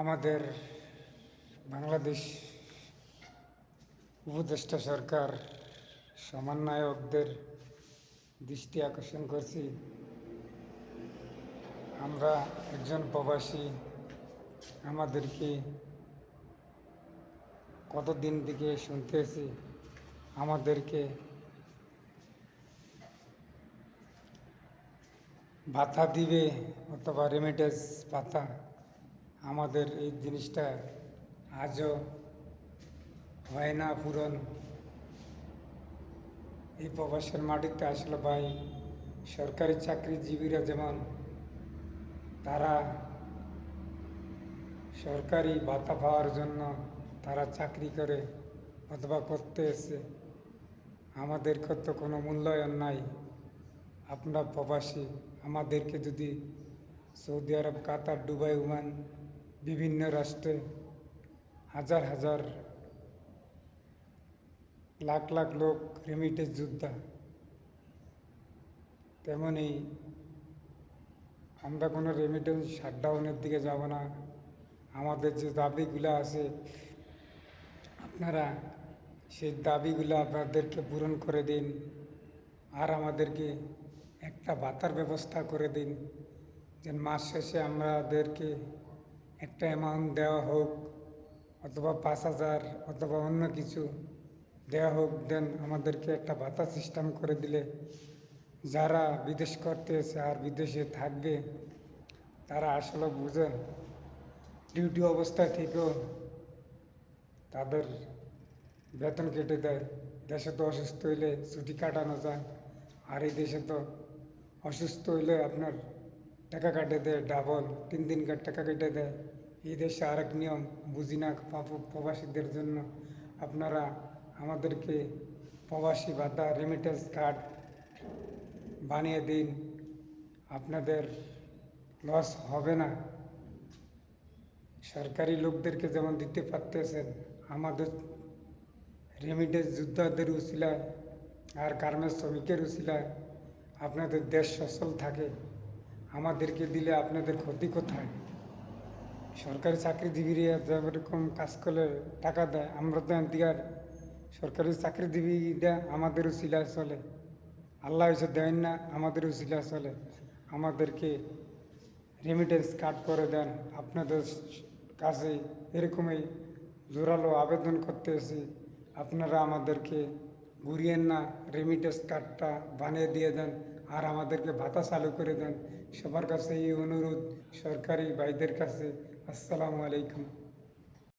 আমাদের বাংলাদেশ উপদেষ্টা সরকার সমন্বয়কদের দৃষ্টি আকর্ষণ করছি। আমরা একজন প্রবাসী, আমাদেরকে কতদিন থেকে শুনতেছি আমাদেরকে ভাতা দিবে অথবা রেমিটেন্স ভাতা। আমাদের এই জিনিসটা আজও হয় না পূরণ। এই প্রবাসের মাটিতে আসলে ভাই সরকারি চাকরিজীবীরা যেমন তারা সরকারি ভাতা পাওয়ার জন্য তারা চাকরি করে অথবা করতে এসে, আমাদেরকে তো কোনো মূল্যায়ন নাই। আমরা প্রবাসী, আমাদেরকে যদি সৌদি আরব, কাতার, দুবাই, ওমান বিভিন্ন রাষ্ট্রে হাজার হাজার লাখ লাখ লোক রেমিটেন্স যোদ্ধা, তেমনি আমরা কোনো রেমিটেন্স শাটডাউনের দিকে যাব না। আমাদের যে দাবিগুলো আছে আপনারা সেই দাবিগুলো আপনাদেরকে পূরণ করে দিন, আর আমাদেরকে একটা ভাতার ব্যবস্থা করে দিন, যে মাস শেষে আমাদেরকে একটা অ্যামাউন্ট দেওয়া হোক, অথবা 5,000 অথবা অন্য কিছু দেওয়া হোক। দেন আমাদেরকে একটা ভাতা সিস্টেম করে দিলে যারা বিদেশ করতে এসে আর বিদেশে থাকবে তারা আসলে বুঝেন ডিউটি অবস্থায় থেকেও তাদের বেতন কেটে দেয়। দেশে তো অসুস্থ হইলে ছুটি কাটানো যায়, আর এই দেশে তো অসুস্থ হইলে আপনার টাকা কাটে দেয় ডাবল, 3 দিন টাকা কেটে দেয়। এই দেশে আরেক নিয়ম বুঝি না প্রবাসীদের জন্য। আপনারা আমাদেরকে প্রবাসী ভাতা রেমিটেন্স কার্ড বানিয়ে দিন, আপনাদের লস হবে না। সরকারি লোকদেরকে যেমন দিতে পারতেছেন, আমাদের রেমিটেন্স যোদ্ধাদের উসিলায় আর গার্মেন্টস শ্রমিকের উসিলায় আপনাদের দেশ সচল থাকে। আমাদেরকে দিলে আপনাদের ক্ষতি কোথায়? সরকারি চাকরিজীবীরা যেরকম কাজ করলে টাকা দেয়, আমরা তো এদিকার সরকারি চাকরিজীবীরা আমাদের উসিলায় চলে। আল্লাহ এসে দেন না, আমাদের উসিলায় চলে। আমাদেরকে রেমিটেন্স কার্ড করে দেন। আপনাদের কাছে এরকমই জোরালো আবেদন করতে এসেছি, আপনারা আমাদেরকে ঘুরিয়েন না, রেমিটেন্স কার্ডটা বানিয়ে দিয়ে দেন আর আমাদেরকে ভাতা চালু করে দেন। সবার কাছে এই অনুরোধ, সরকারি ভাইদের কাছে। আসসালামু আলাইকুম।